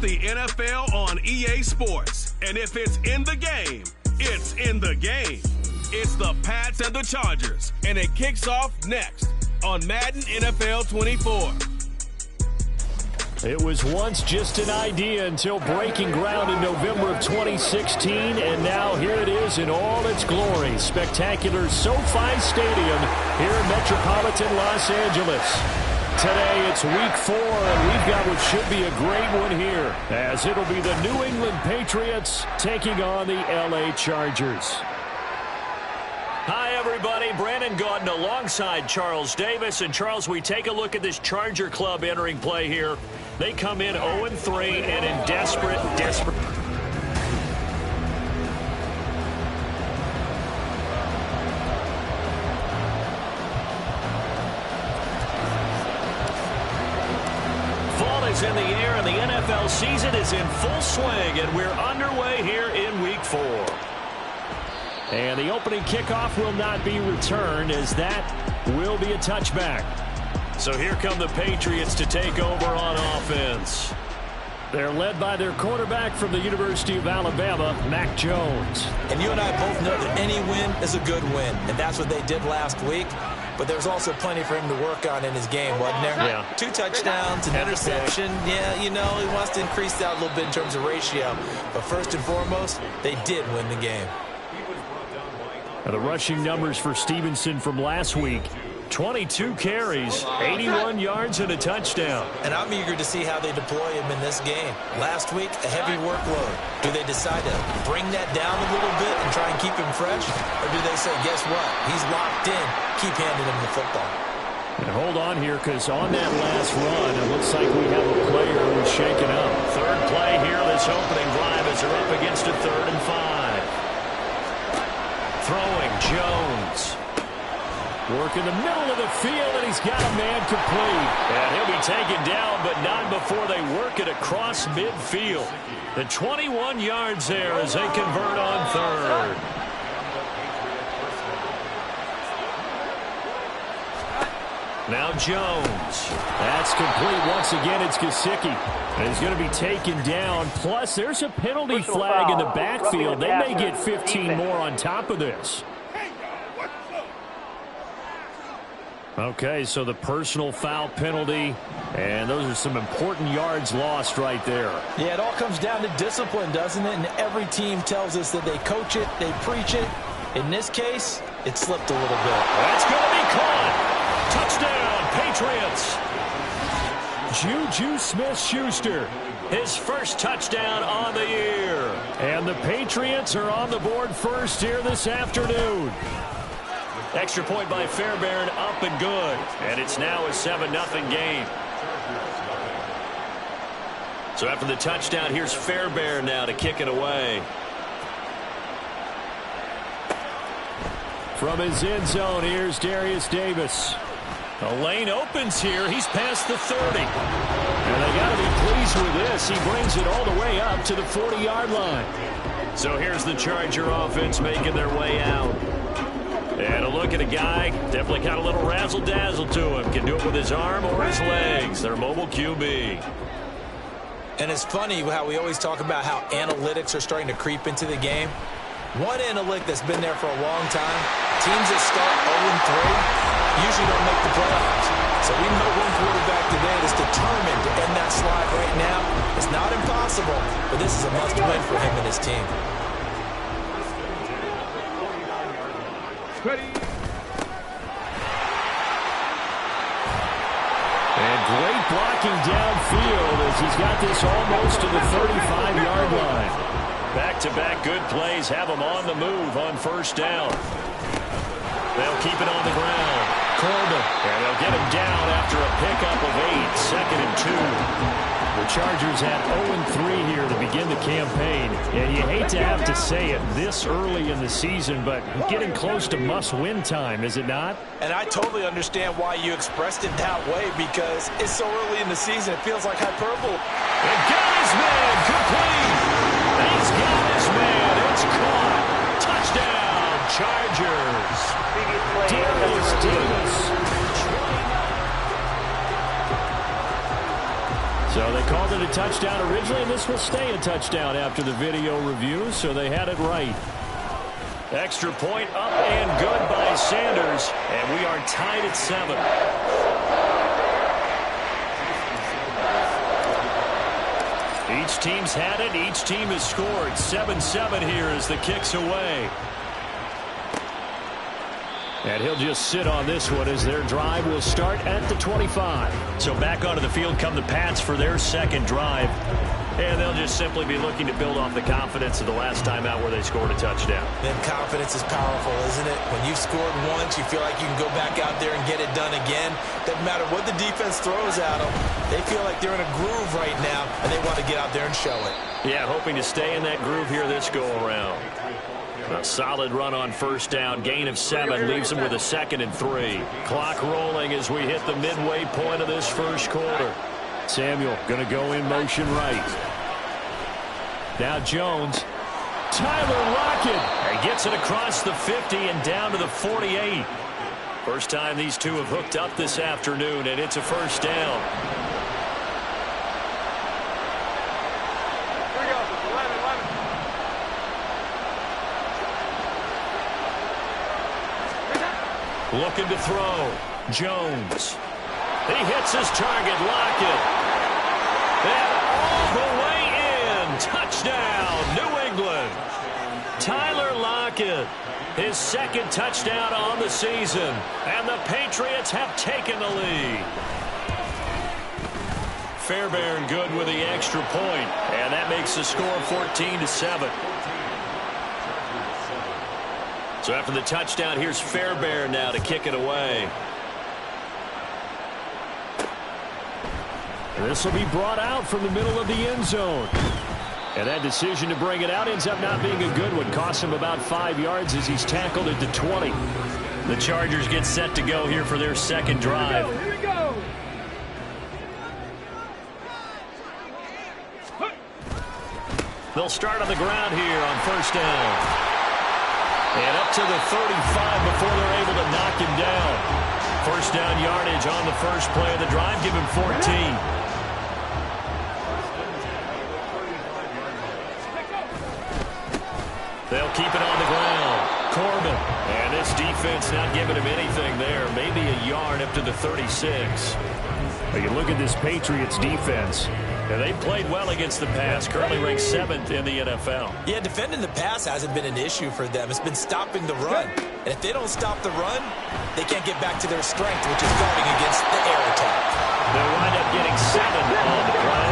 the NFL on EA Sports. And if it's in the game, it's in the game. It's the Pats and the Chargers. And it kicks off next on Madden NFL 24. It was once just an idea until breaking ground in November of 2016, and now here it is in all its glory. Spectacular SoFi Stadium here in metropolitan Los Angeles. Today it's week 4, and we've got what should be a great one here, as it'll be the New England Patriots taking on the LA Chargers. Hi, everybody. Brandon Gaudin alongside Charles Davis. And, Charles, we take a look at this Charger club entering play here. They come in 0-3 and in desperate. Fall is in the air, and the NFL season is in full swing, and we're underway here in Week 4. And the opening kickoff will not be returned, as that will be a touchback. So here come the Patriots to take over on offense. They're led by their quarterback from the University of Alabama, Mac Jones. And you and I both know that any win is a good win, and that's what they did last week. But there's also plenty for him to work on in his game, wasn't there? Yeah. 2 touchdowns, an interception. Yeah, you know, he wants to increase that a little bit in terms of ratio. But first and foremost, they did win the game. The rushing numbers for Stevenson from last week: 22 carries, 81 yards, and a touchdown. And I'm eager to see how they deploy him in this game. Last week, a heavy workload. Do they decide to bring that down a little bit and try and keep him fresh? Or do they say, guess what? He's locked in. Keep handing him the football. And hold on here, because on that last run, it looks like we have a player who's shaken up. Third play here, this opening drive, as they're up against a 3rd and 5. Throwing, Jones. Work in the middle of the field, and he's got a man complete. And he'll be taken down, but not before they work it across midfield. The 21 yards there as they convert on 3rd. Now Jones. That's complete once again. It's Gesicki. And he's going to be taken down. Plus, there's a penalty flag in the backfield. They may get 15 more on top of this. Okay, so the personal foul penalty, and those are some important yards lost right there. Yeah, it all comes down to discipline, doesn't it? And every team tells us that they coach it, they preach it. In this case, it slipped a little bit. That's going to be caught. Touchdown, Patriots. Juju Smith-Schuster, his first touchdown on the year. And the Patriots are on the board first here this afternoon. Extra point by Fairbairn, up and good. And it's now a 7-0 game. So after the touchdown, here's Fairbairn now to kick it away. From his end zone, here's Darius Davis. The lane opens here. He's past the 30. And they got to be pleased with this. He brings it all the way up to the 40-yard line. So here's the Charger offense making their way out. And a look at a guy, definitely got a little razzle-dazzle to him. Can do it with his arm or his legs. Their mobile QB. And it's funny how we always talk about how analytics are starting to creep into the game. One analytic that's been there for a long time, teams that start 0-3 usually don't make the playoffs. So we know one quarterback today that's determined to end that slide right now. It's not impossible, but this is a must-win for him and his team. Ready. And great blocking downfield as he's got this almost to the 35-yard line. Back-to-back good plays have him on the move on first down. They'll keep it on the ground. Coleman. And they'll get him down after a pickup of 8, 2nd and 2. The Chargers had 0-3 here to begin the campaign. And you hate to have to say it this early in the season, but getting close to must-win time, is it not? And I totally understand why you expressed it that way, because it's so early in the season, it feels like hyperbole. And got his man complete. He's got his man. It's caught. Touchdown, Chargers. Darius Davis. So they called it a touchdown originally, and this will stay a touchdown after the video review, so they had it right. Extra point up and good by Sanders, and we are tied at 7. Each team's had it. Each team has scored. 7-7 here as the kick's away. And he'll just sit on this one as their drive will start at the 25. So back onto the field come the Pats for their second drive. And they'll just simply be looking to build off the confidence of the last time out where they scored a touchdown. And confidence is powerful, isn't it? When you've scored once, you feel like you can go back out there and get it done again. Doesn't matter what the defense throws at them. They feel like they're in a groove right now, and they want to get out there and show it. Yeah, hoping to stay in that groove here this go-around. A solid run on first down. Gain of 7 leaves them with a 2nd and 3. Clock rolling as we hit the midway point of this first quarter. Samuel going to go in motion right. Now Jones. Tyler Lockett. He gets it across the 50 and down to the 48. First time these two have hooked up this afternoon, and it's a first down. Looking to throw. Jones. He hits his target. Lockett. And all the way in. Touchdown, New England. Tyler Lockett. His 2nd touchdown on the season. And the Patriots have taken the lead. Fairbairn good with the extra point. And that makes the score 14-7. So after the touchdown, here's Fairbairn now to kick it away. This will be brought out from the middle of the end zone. And that decision to bring it out ends up not being a good one. Costs him about 5 yards as he's tackled at the 20. The Chargers get set to go here for their second drive. Here we go. They'll start on the ground here on first down. And up to the 35 before they're able to knock him down. First down yardage on the first play of the drive. Give him 14. They'll keep it on the ground. Corbin. And this defense not giving him anything there. Maybe a yard up to the 36. You look at this Patriots defense. And they played well against the pass. Currently ranked 7th in the NFL. Yeah, defending the pass hasn't been an issue for them. It's been stopping the run. And if they don't stop the run, they can't get back to their strength, which is guarding against the air attack. They'll wind up getting 7 on the play.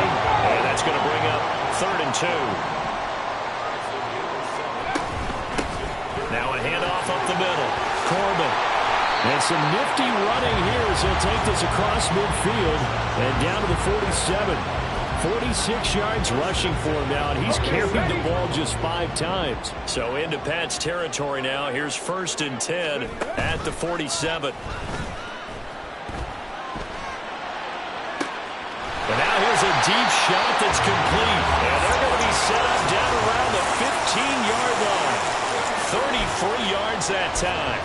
And that's going to bring up 3rd and 2. Now a handoff up the middle. Corbin. And some nifty running here as he'll take this across midfield and down to the 47. 46 yards rushing for him now, and he's carried the ball just 5 times. So into Pat's territory now. Here's 1st and 10 at the 47. And now here's a deep shot that's complete. And they're going to be set up down around the 15-yard line. 33 yards that time.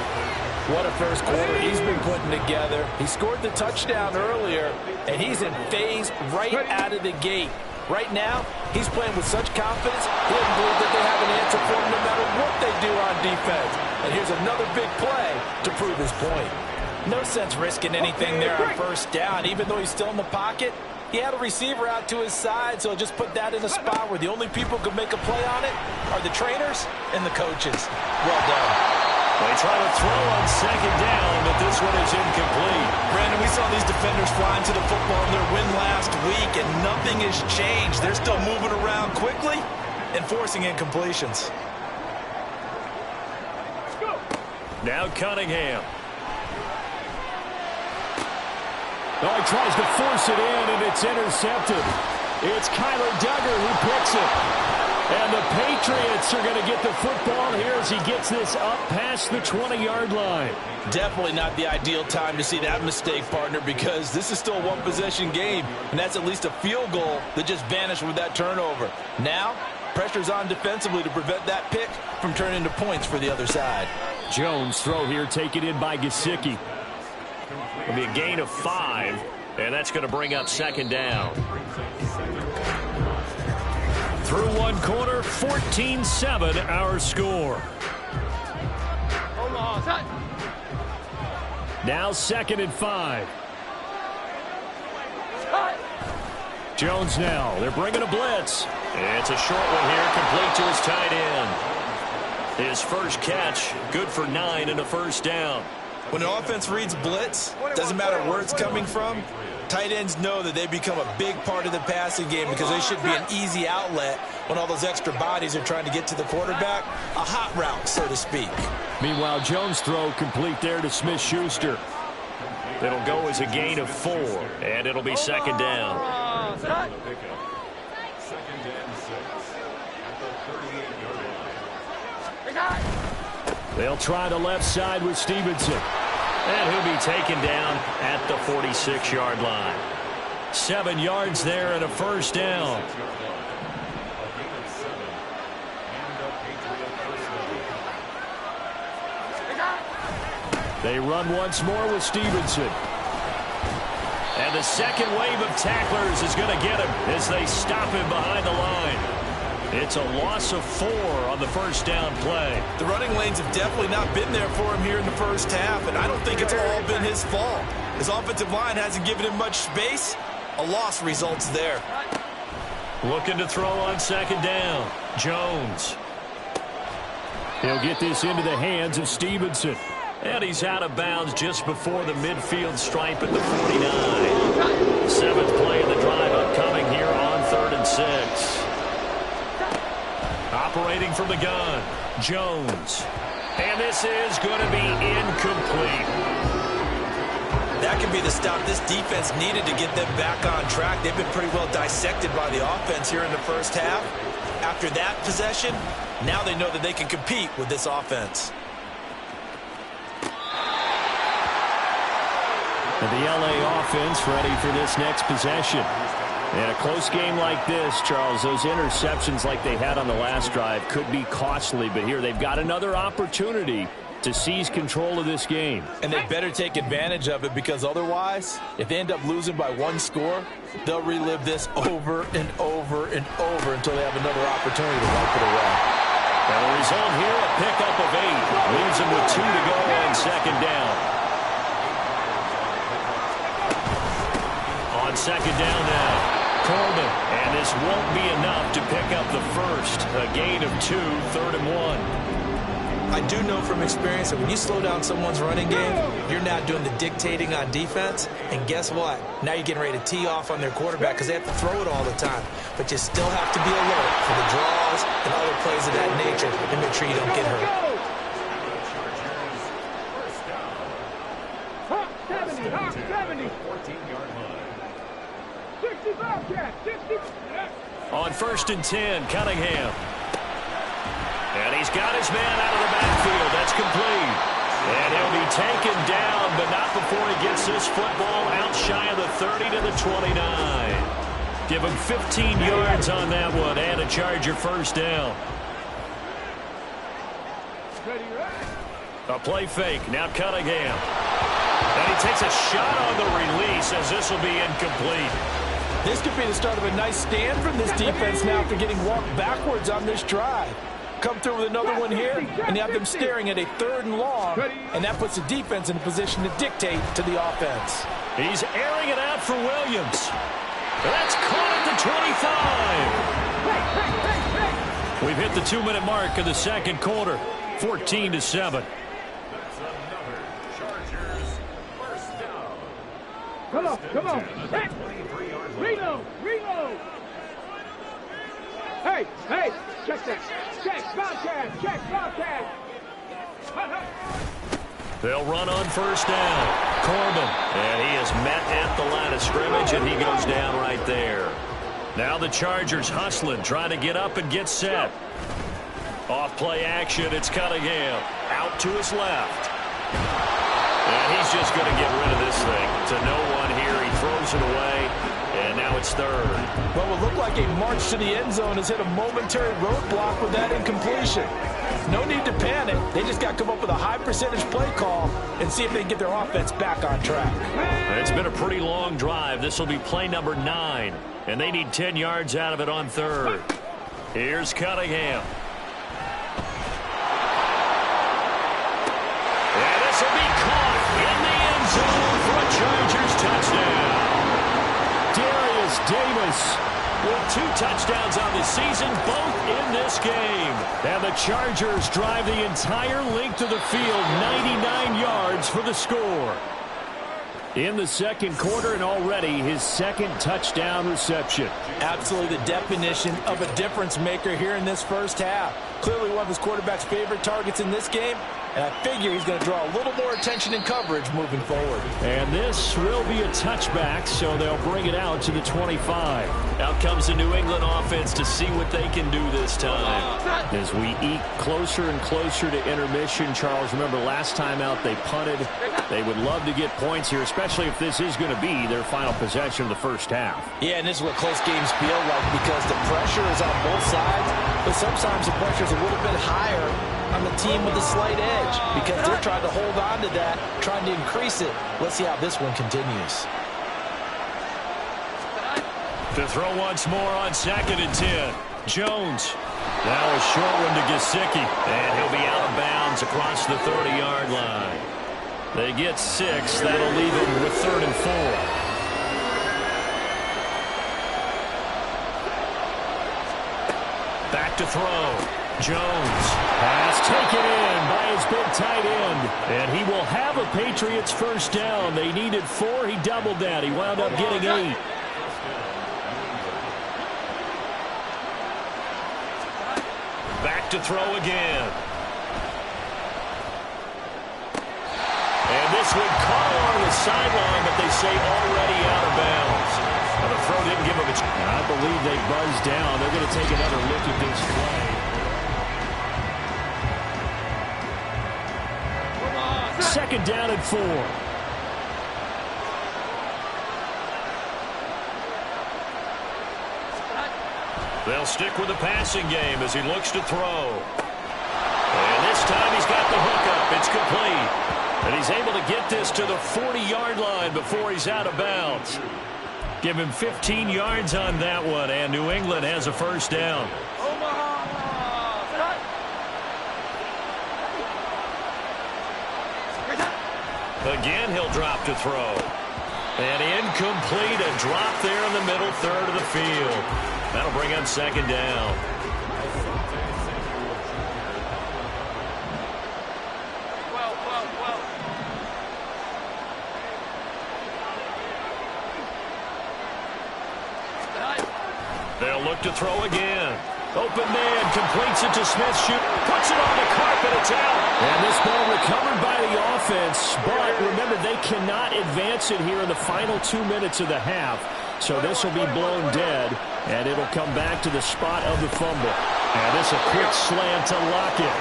What a first quarter he's been putting together. He scored the touchdown earlier, and he's in phase right out of the gate. Right now, he's playing with such confidence, he doesn't believe that they have an answer for him no matter what they do on defense. And here's another big play to prove his point. No sense risking anything there on first down. Even though he's still in the pocket, he had a receiver out to his side, so just put that in a spot where the only people who can make a play on it are the trainers and the coaches. Well done. They try to throw on second down, but this one is incomplete. Brandon, we saw these defenders flying to the football in their win last week, and nothing has changed. They're still moving around quickly and forcing incompletions. Now Cunningham. Oh, he tries to force it in, and it's intercepted. It's Kyler Duggar who picks it. And the Patriots are going to get the football here as he gets this up past the 20-yard line. Definitely not the ideal time to see that mistake, partner, because this is still a one-possession game, and that's at least a field goal that just vanished with that turnover. Now, pressure's on defensively to prevent that pick from turning into points for the other side. Jones throw here taken in by Gesicki. It'll be a gain of 5, and that's going to bring up second down. Through one quarter, 14-7 our score. Now 2nd and 5. Jones now. They're bringing a blitz. It's a short one here, complete to his tight end. His first catch, good for 9 and a first down. When an offense reads blitz, doesn't matter where it's coming from, tight ends know that they become a big part of the passing game because they should be an easy outlet when all those extra bodies are trying to get to the quarterback. A hot route, so to speak. Meanwhile, Jones' throw complete there to Smith-Schuster. It'll go as a gain of 4, and it'll be 2nd down. They'll try the left side with Stevenson. And he'll be taken down at the 46-yard line. 7 yards there and a first down. They run once more with Stevenson. And the second wave of tacklers is going to get him as they stop him behind the line. It's a loss of 4 on the first down play. The running lanes have definitely not been there for him here in the first half, and I don't think it's all been his fault. His offensive line hasn't given him much space. A loss results there. Looking to throw on 2nd down. Jones. He'll get this into the hands of Stevenson. And he's out of bounds just before the midfield stripe at the 49. 7th play of the drive upcoming here on 3rd and 6. Operating from the gun, Jones. And this is going to be incomplete. That could be the stop this defense needed to get them back on track. They've been pretty well dissected by the offense here in the first half. After that possession, now they know that they can compete with this offense. And the LA offense ready for this next possession. In a close game like this, Charles, those interceptions like they had on the last drive could be costly, but here they've got another opportunity to seize control of this game. And they better take advantage of it, because otherwise, if they end up losing by 1 score, they'll relive this over and over and over until they have another opportunity to wipe it away. And the result here, a pickup of 8. Leaves them with 2 to go on 2nd down. On 2nd down now, Coleman. And this won't be enough to pick up the first. A gain of 2, 3rd and 1. I do know from experience that when you slow down someone's running game, you're not doing the dictating on defense. And guess what? Now you're getting ready to tee off on their quarterback because they have to throw it all the time. But you still have to be alert for the draws and other plays of that nature and make sure you don't get hurt. On 1st and 10, Cunningham. And he's got his man out of the backfield. That's complete. And he'll be taken down, but not before he gets this football out shy of the 30 to the 29. Give him 15 yards on that one and a Charger first down. A play fake. Now Cunningham. And he takes a shot on the release as this will be incomplete. This could be the start of a nice stand from this defense now after getting walked backwards on this drive. Come through with another one here, and you have them staring at a 3rd and long, and that puts the defense in a position to dictate to the offense. He's airing it out for Williams. That's caught at the 25. We've hit the 2-minute mark of the 2nd quarter, 14-7. Come on. Hey. Reload. Hey, check that. Check Bobcat. They'll run on 1st down. Corbin, and he is met at the line of scrimmage, and he goes down right there. Now the Chargers hustling, trying to get up and get set. Off play action, it's Cunningham. Out to his left. And he's just going to get rid of this thing. To no one here. He throws it away, and now it's 3rd. Well, it will look like a march to the end zone has hit a momentary roadblock with that incompletion. No need to panic. They just got to come up with a high percentage play call and see if they can get their offense back on track. It's been a pretty long drive. This will be play number 9, and they need 10 yards out of it on 3rd. Here's Cunningham. And this will be caught in the end zone for a Chargers touchdown. Darius Davis with 2 touchdowns on the season, both in this game. And the Chargers drive the entire length of the field, 99 yards for the score. In the second quarter, and already his second touchdown reception. Absolutely the definition of a difference maker here in this first half. Clearly one of his quarterback's favorite targets in this game, and I figure he's going to draw a little more attention in coverage moving forward. And this will be a touchback, so they'll bring it out to the 25. Out comes the New England offense to see what they can do this time. As we eke closer and closer to intermission, Charles, remember last time out they punted. They would love to get points here, especially if this is going to be their final possession of the first half. Yeah, and this is what close games feel like because the pressure is on both sides, but sometimes the pressure is a little bit higher on the team with a slight edge because they're trying to hold on to that, trying to increase it. Let's see how this one continues. To throw once more on 2nd and 10. Jones. Now a short one to Gesicki. And he'll be out of bounds across the 30-yard line. They get 6. That'll leave him with 3rd and 4. Back to throw. Jones. Pass taken in by his big tight end. And he will have a Patriots first down. They needed 4. He doubled that. He wound up getting 8. Back to throw again. And this one caught along the sideline, but they say already out of bounds. Now the throw didn't give him a chance. I believe they buzzed down. They're going to take another look at this play. Second down and 4. They'll stick with the passing game as he looks to throw. And this time he's got the hook up. It's complete. And he's able to get this to the 40-yard line before he's out of bounds. Give him 15 yards on that one, and New England has a first down. Again, he'll drop to throw. And incomplete, a drop there in the middle third of the field. That'll bring up 2nd down. They'll look to throw again. Open man, completes it to Smith-Schuster, puts it on the carpet, it's out. And this ball recovered by the offense, but remember, they cannot advance it here in the final 2 minutes of the half. So this will be blown dead, and it'll come back to the spot of the fumble. And this a quick slant to Lockett.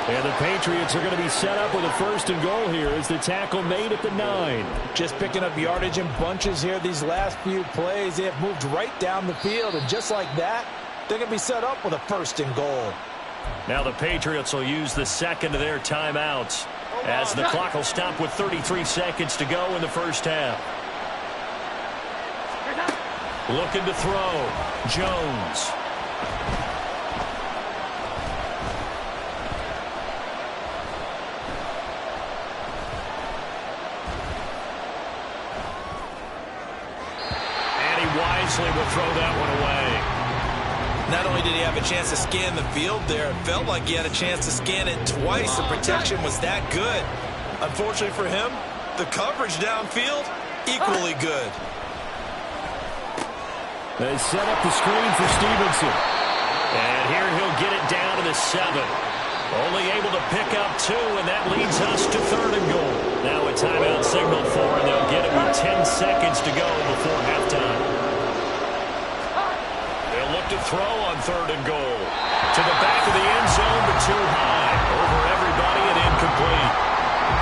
And the Patriots are going to be set up with a 1st and goal here as the tackle made at the 9. Just picking up yardage in bunches here these last few plays. They have moved right down the field, and just like that, they're going to be set up with a 1st and goal. Now the Patriots will use the second of their timeouts as the clock will stop with 33 seconds to go in the first half. Looking to throw. Jones. And he wisely will throw that one away. Not only did he have a chance to scan the field there, it felt like he had a chance to scan it twice. The protection was that good. Unfortunately for him, the coverage downfield, equally good. They set up the screen for Stevenson. And here he'll get it down to the 7. Only able to pick up 2, and that leads us to 3rd and goal. Now a timeout signal for, and they'll get it with 10 seconds to go before halftime. They'll look to throw on 3rd and goal. To the back of the end zone, but too high. Over everybody and incomplete.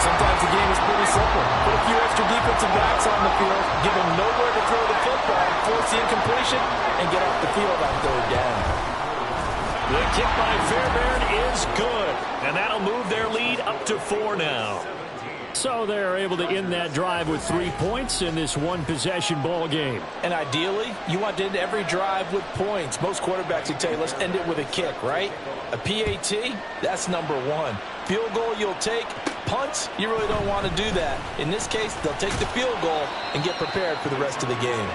Sometimes the game is pretty simple. Put a few extra defensive backs on the field, give them nowhere to throw the football, force the incompletion, and get off the field on 3rd down. The kick by Fairbairn is good, and that'll move their lead up to 4 now. So they're able to end that drive with 3 points in this one-possession ball game. And ideally, you want to end every drive with points. Most quarterbacks would tell you, let's end it with a kick, right? A PAT, that's number one. Field goal you'll take. Punts, you really don't want to do that. In this case, they'll take the field goal and get prepared for the rest of the game.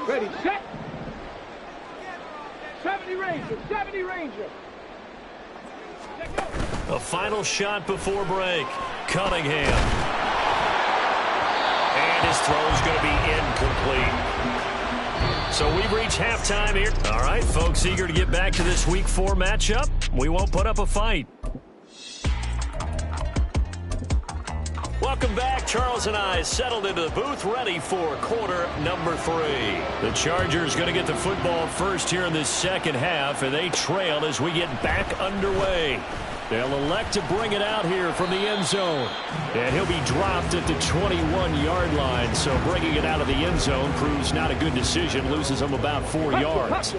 Ready, set. 70 Ranger, 70 Ranger. A final shot before break. Cunningham. And his throw's going to be incomplete. So we've reached halftime here. All right, folks, eager to get back to this Week 4 matchup. We won't put up a fight. Welcome back. Charles and I settled into the booth, ready for quarter number 3. The Chargers going to get the football first here in this second half, and they trail as we get back underway. They'll elect to bring it out here from the end zone. And he'll be dropped at the 21-yard line, so bringing it out of the end zone proves not a good decision, loses him about 4 yards.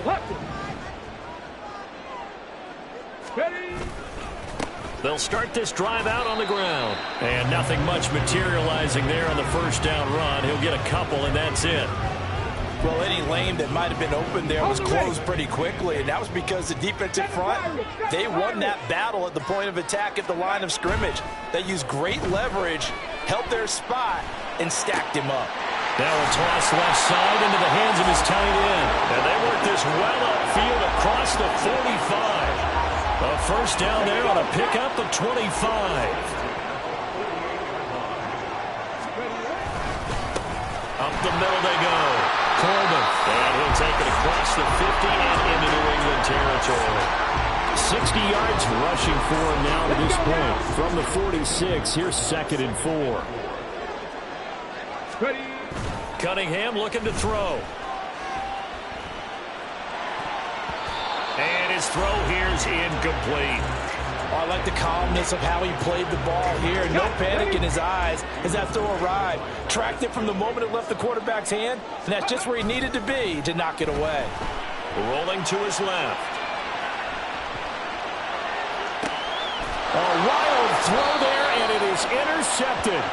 They'll start this drive out on the ground. And nothing much materializing there on the first down run. He'll get a couple, and that's it. Well, any lane that might have been open there was closed pretty quickly, and that was because the defensive front, they won that battle at the point of attack at the line of scrimmage. They used great leverage, held their spot, and stacked him up. Now a toss left side into the hands of his tight end. And they work this well upfield across the 45. A first down there on a pickup of 25. Up the middle they go. Coleman. And he'll take it across the 50 and into New England territory. 60 yards rushing for him now to this point. From the 46, here's 2nd and 4. Cunningham looking to throw. And his throw here is incomplete. I like the calmness of how he played the ball here. No panic in his eyes as that throw arrived. Tracked it from the moment it left the quarterback's hand, and that's just where he needed to be to knock it away. Rolling to his left. A wild throw there, and it is intercepted.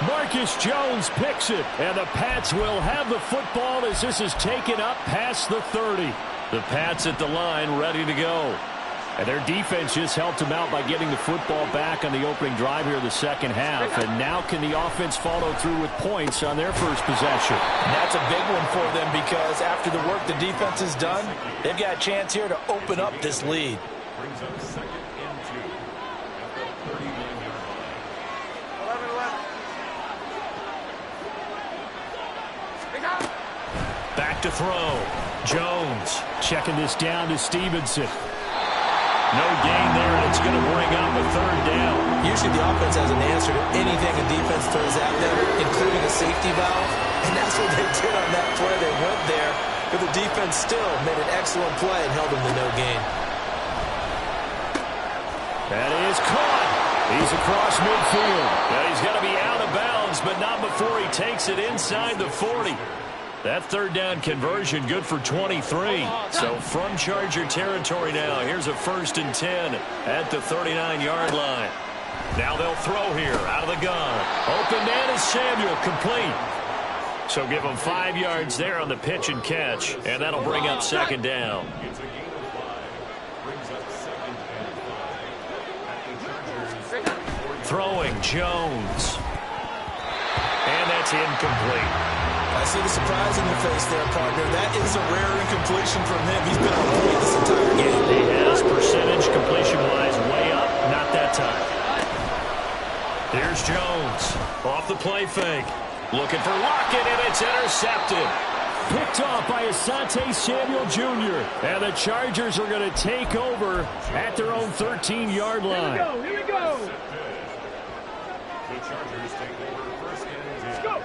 Marcus Jones picks it, and the Pats will have the football as this is taken up past the 30. The Pats at the line ready to go. And their defense just helped them out by getting the football back on the opening drive here in the second half. And now can the offense follow through with points on their first possession? And that's a big one for them because after the work the defense has done, they've got a chance here to open up this lead. Back to throw. Jones checking this down to Stevenson. No gain there, and it's going to bring up a 3rd down. Usually the offense has an answer to anything a defense throws at them, including a safety valve. And that's what they did on that play. They went there, but the defense still made an excellent play and held them to no gain. That is caught. He's across midfield. Now he's got to be out of bounds, but not before he takes it inside the 40. That 3rd down conversion good for 23. So from Charger territory now, here's a 1st and 10 at the 39-yard line. Now they'll throw here out of the gun. Open man is Samuel, complete. So give them 5 yards there on the pitch and catch, and that'll bring up 2nd down. Throwing Jones. And that's incomplete. I see the surprise in your face there, partner. That is a rare incompletion from him. He's been on point this entire game. He has percentage completion-wise way up. Not that time. Here's Jones. Off the play fake. Looking for Lockett, and it's intercepted. Picked off by Asante Samuel Jr. And the Chargers are going to take over at their own 13-yard line. Here we go. The Chargers take over first and 10. Go.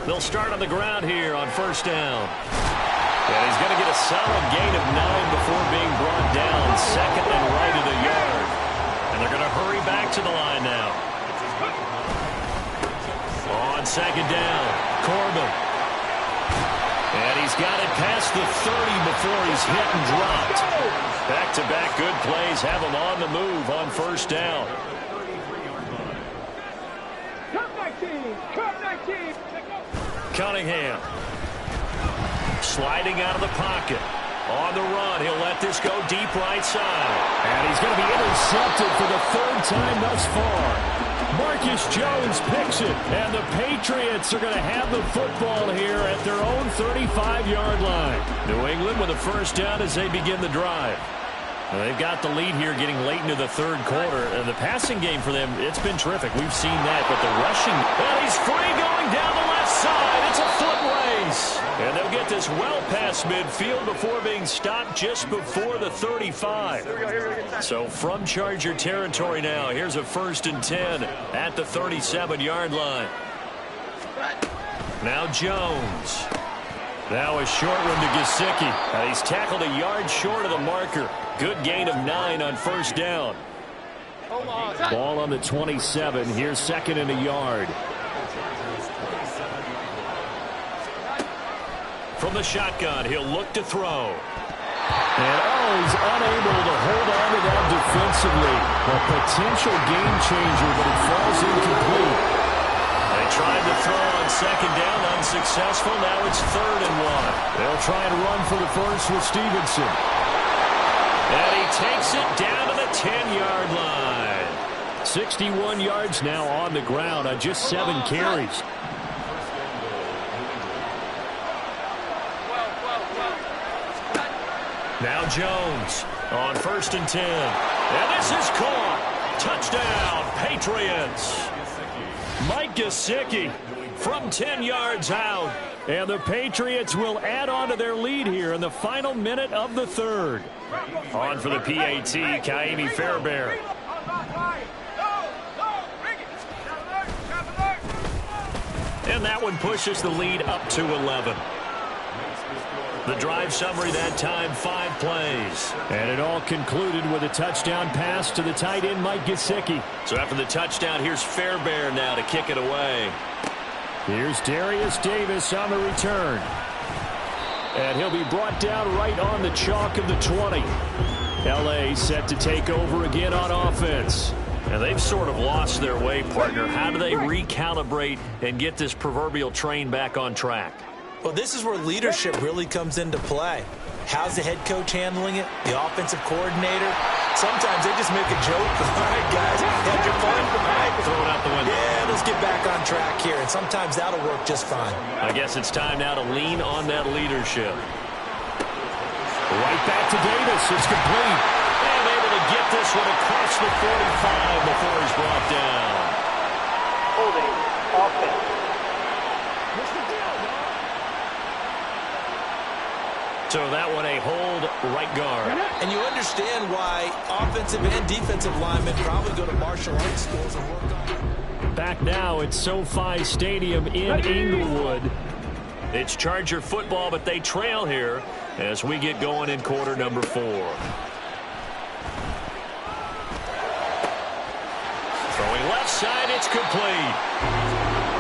They'll start on the ground here on 1st down. And he's going to get a solid gain of 9 before being brought down. 2nd and right of the yard. And they're going to hurry back to the line now. On 2nd down, Corbin. And he's got it past the 30 before he's hit and dropped. Back-to-back good plays have him on the move on first down. Cunningham sliding out of the pocket. On the run, he'll let this go deep right side. And he's going to be intercepted for the third time thus far. Marcus Jones picks it, and the Patriots are going to have the football here at their own 35-yard line. New England with a first down as they begin the drive. Well, they've got the lead here getting late into the third quarter. The passing game for them, it's been terrific. We've seen that, but the rushing, and he's free going down the left side. It's a foot race. And they'll get this well past midfield before being stopped just before the 35. So from Charger territory now, here's a 1st and 10 at the 37-yard line. Now Jones. Now a short one to Gesicki. He's tackled a yard short of the marker. Good gain of 9 on first down. Ball on the 27. Here's 2nd and a yard. From the shotgun, he'll look to throw. And he's unable to hold on to that defensively. A potential game changer, but it falls incomplete. They tried to throw on 2nd down, unsuccessful. Now it's 3rd and 1. They'll try and run for the first with Stevenson. And he takes it down to the 10-yard line. 61 yards now on the ground on just 7 carries. Now Jones on 1st and 10. And this is caught. Touchdown, Patriots. Mike Gesicki from 10 yards out. And the Patriots will add on to their lead here in the final minute of the third. On for the PAT, Ka'imi Fairbairn. And that one pushes the lead up to 11. The drive summary that time, 5 plays. And it all concluded with a touchdown pass to the tight end, Mike Gesicki. So after the touchdown, here's Fairbairn now to kick it away. Here's Darius Davis on the return. And he'll be brought down right on the chalk of the 20. L.A. set to take over again on offense. And they've sort of lost their way, partner. How do they recalibrate and get this proverbial train back on track? Well, this is where leadership really comes into play. How's the head coach handling it? The offensive coordinator? Sometimes they just make a joke. All right, guys, had your fun? All right. Throw it out the window. Yeah, let's get back on track here. And sometimes that'll work just fine. I guess it's time now to lean on that leadership. Right back to Davis. It's complete. And able to get this one across the 45 before he's brought down. Holding offense. So that one a hold right guard. And you understand why offensive and defensive linemen probably go to martial arts schools and work on. Back now at SoFi Stadium in Inglewood. It's Charger football, but they trail here as we get going in quarter number 4. Throwing left side, it's complete.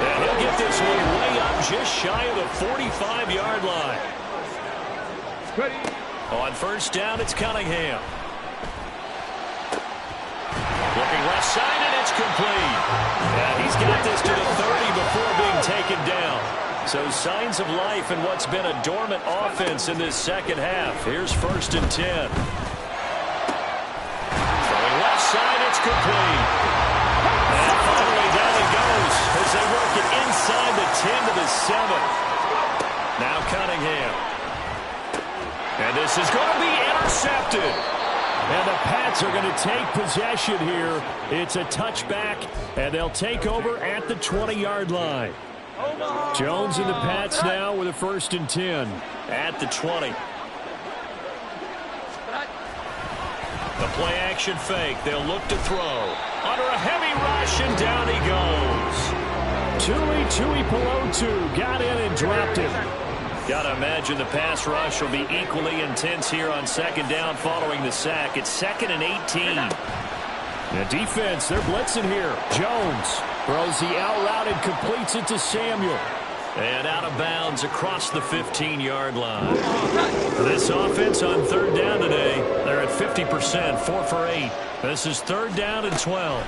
And he'll get this one way up just shy of the 45-yard line. Ready. On first down, it's Cunningham. Looking left side, and it's complete. And he's got this to the 30 before being taken down. So signs of life in what's been a dormant offense in this second half. Here's 1st and 10. Throwing left side, it's complete. And finally down it goes as they work it inside the 10 to the 7. Now Cunningham. And this is going to be intercepted. And the Pats are going to take possession here. It's a touchback, and they'll take over at the 20-yard line. Jones and the Pats now with a 1st and 10 at the 20. The play-action fake. They'll look to throw. Under a heavy rush, and down he goes. Tui Pelotu got in and dropped him. Got to imagine the pass rush will be equally intense here on 2nd down following the sack. It's 2nd and 18. The defense, they're blitzing here. Jones throws the out route and completes it to Samuel. And out of bounds across the 15-yard line. This offense on third down today, they're at 50%, 4 for 8. This is third down and 12.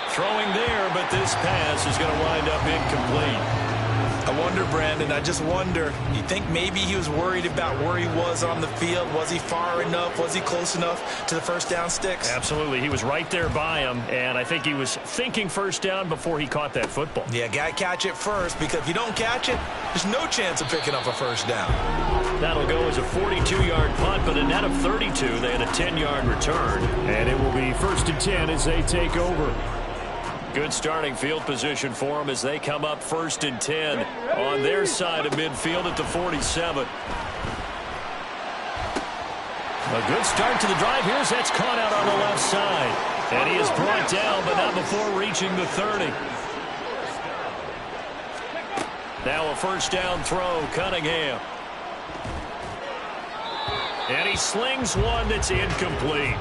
Throwing there, but this pass is going to wind up incomplete. I wonder, Brandon, I just wonder, you think maybe he was worried about where he was on the field? Was he far enough? Was he close enough to the first down sticks? Absolutely. He was right there by him, and I think he was thinking first down before he caught that football. Yeah, got to catch it first, because if you don't catch it, there's no chance of picking up a first down. That'll go as a 42-yard punt, but a net of 32. They had a 10-yard return, and it will be 1st and 10 as they take over. Good starting field position for them as they come up 1st and 10 on their side of midfield at the 47. A good start to the drive. Here's that's caught out on the left side. And he is brought down, but not before reaching the 30. Now a first down throw, Cunningham. And he slings one that's incomplete.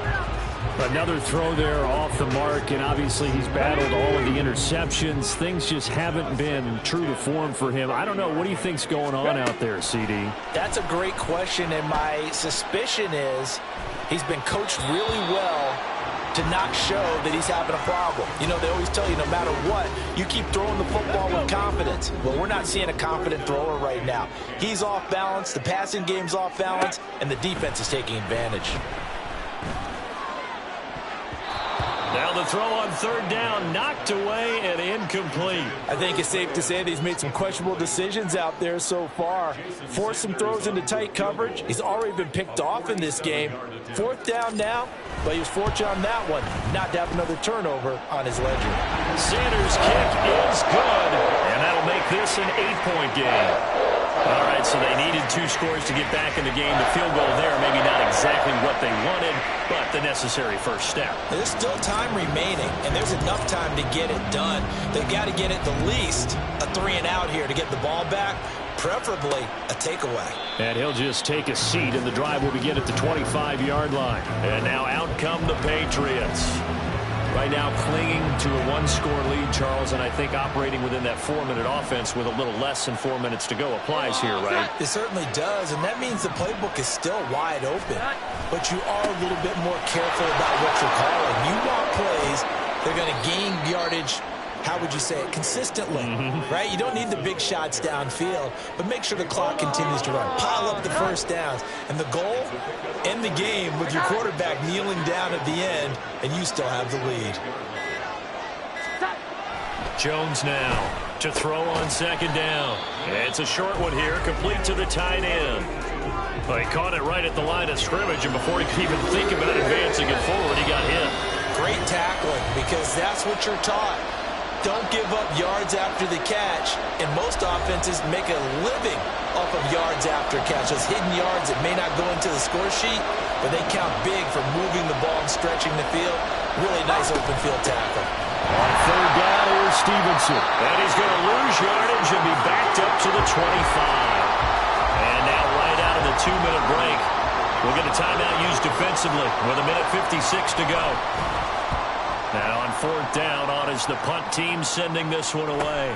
Another throw there off the mark, and obviously he's battled all of the interceptions. Things just haven't been true to form for him. I don't know. What do you think's going on out there, CD? That's a great question, and my suspicion is he's been coached really well to not show that he's having a problem. You know, they always tell you no matter what, you keep throwing the football with confidence. Well, we're not seeing a confident thrower right now. He's off balance, the passing game's off balance, and the defense is taking advantage. Now the throw on third down, knocked away and incomplete. I think it's safe to say that he's made some questionable decisions out there so far. Forced some throws into tight coverage. He's already been picked off in this game. 4th down now, but he was fortunate on that one not to have another turnover on his ledger. Sanders' kick is good, and that'll make this an 8-point game. All right, so they needed 2 scores to get back in the game. The field goal there, maybe not exactly what they wanted, but the necessary first step. There's still time remaining, and there's enough time to get it done. They've got to get at the least a 3-and-out here to get the ball back, preferably a takeaway. And he'll just take a seat, and the drive will begin at the 25-yard line. And now out come the Patriots. Right now clinging to a 1-score lead, Charles, and I think operating within that 4-minute offense with a little less than 4 minutes to go applies here, right? It certainly does, and that means the playbook is still wide open. But you are a little bit more careful about what you're calling. You want plays that are going to gain yardage, how would you say it, consistently, right? You don't need the big shots downfield, but make sure the clock continues to run. Pile up the first downs. And the goal, end the game with your quarterback kneeling down at the end, and you still have the lead. Jones now to throw on 2nd down. It's a short one here, complete to the tight end. Well, he caught it right at the line of scrimmage, and before he could even think about advancing it forward, he got hit. Great tackling, because that's what you're taught. Don't give up yards after the catch, and most offenses make a living off of yards after catch. Those hidden yards that may not go into the score sheet, but they count big for moving the ball and stretching the field. Really nice open field tackle. On third down, here's Stevenson. And he's going to lose yardage and be backed up to the 25. And now right out of the 2-minute break, we'll get a timeout used defensively with 1:56 to go. Now on 4th down, on is the punt team sending this one away.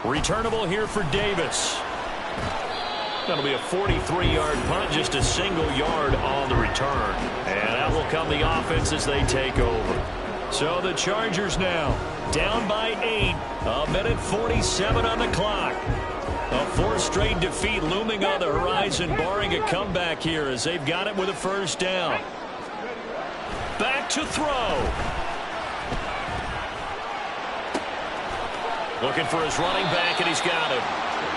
Returnable here for Davis. That'll be a 43-yard punt, just a single yard on the return. And that will come the offense as they take over. So the Chargers now down by 8, 1:47 on the clock. A 4th straight defeat looming on the horizon, barring a comeback here as they've got it with a first down. Back to throw. Looking for his running back, and he's got him.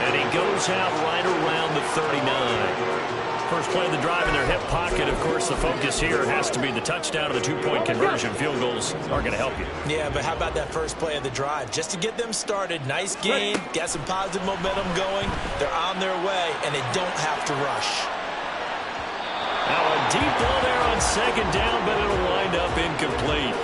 And he goes out right around the 39. First play of the drive in their hip pocket. Of course, the focus here has to be the touchdown or the 2-point conversion. Field goals are going to help you. Yeah, but how about that first play of the drive? Just to get them started. Nice game. Got some positive momentum going. They're on their way, and they don't have to rush. Now a deep ball there on 2nd down, but it'll wind up incomplete.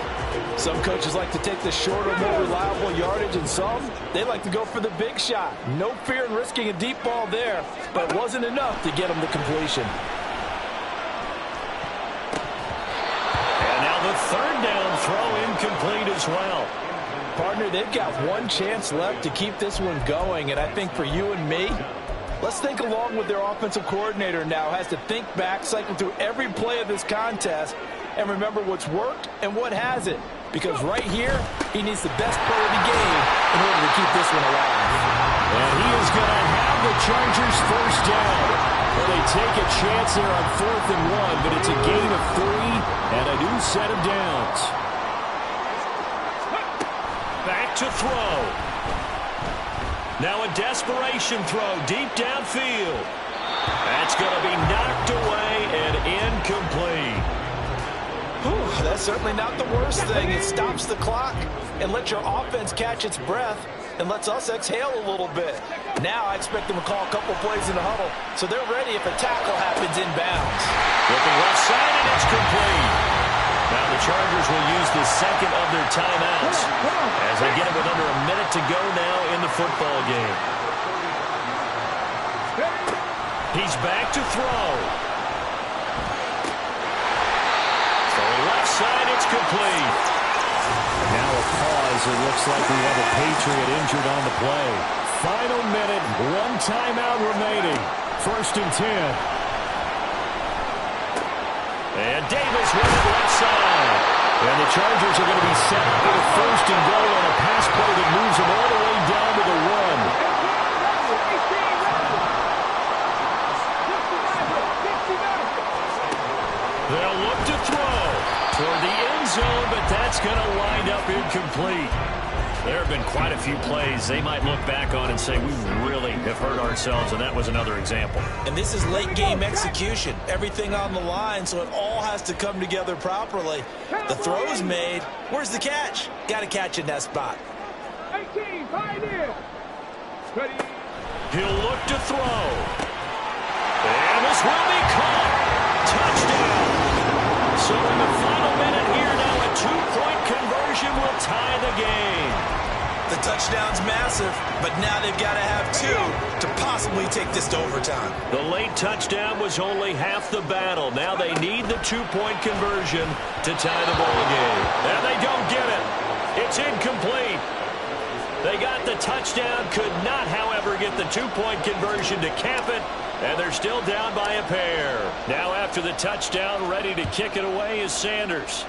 Some coaches like to take the shorter, more reliable yardage, and some, they like to go for the big shot. No fear in risking a deep ball there, but it wasn't enough to get them to completion. And now the 3rd down throw incomplete as well. Partner, they've got one chance left to keep this one going, and I think for you and me, let's think along with their offensive coordinator now. Has to think back, cycle through every play of this contest, and remember what's worked and what hasn't. Because right here, he needs the best play of the game in order to keep this one alive. And he is going to have the Chargers first down. Well, they take a chance there on 4th and 1, but it's a gain of 3 and a new set of downs. Back to throw. Now a desperation throw deep downfield. That's going to be knocked away and incomplete. Whew, that's certainly not the worst thing. It stops the clock and lets your offense catch its breath and lets us exhale a little bit. Now I expect them to call a couple plays in the huddle so they're ready if a tackle happens inbounds. Looking left side, and it's complete. Now the Chargers will use the second of their timeouts as they get it with under a minute to go now in the football game. He's back to throw. Left side, it's complete. Now a pause. It looks like we have a Patriot injured on the play. Final minute, one timeout remaining. 1st and 10. And Davis with it left side. And the Chargers are going to be set up with a 1st and goal on a pass play that moves them all the way down to the 1. They'll look to throw toward the end zone, but that's going to wind up incomplete. There have been quite a few plays they might look back on and say, we really have hurt ourselves, and that was another example. And this is late-game execution. Everything on the line, so it all has to come together properly. The throw is made. Where's the catch? Got to catch in that spot. 18, Pioneer. Ready. He'll look to throw. And this will be caught. Touchdown. So in the final minute here now, a 2-point conversion will tie the game. The touchdown's massive, but now they've got to have 2 to possibly take this to overtime. The late touchdown was only half the battle. Now they need the 2-point conversion to tie the ball game. And they don't get it. It's incomplete. They got the touchdown, could not, however, get the 2-point conversion to cap it. And they're still down by a pair. Now after the touchdown, ready to kick it away is Sanders.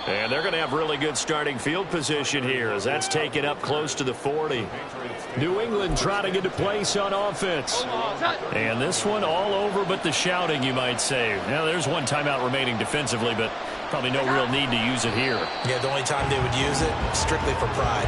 And they're going to have really good starting field position here as that's taken up close to the 40. New England trying to get a place on offense. And this one all over but the shouting, you might say. Now there's one timeout remaining defensively, but probably no real need to use it here. Yeah, the only time they would use it, strictly for pride.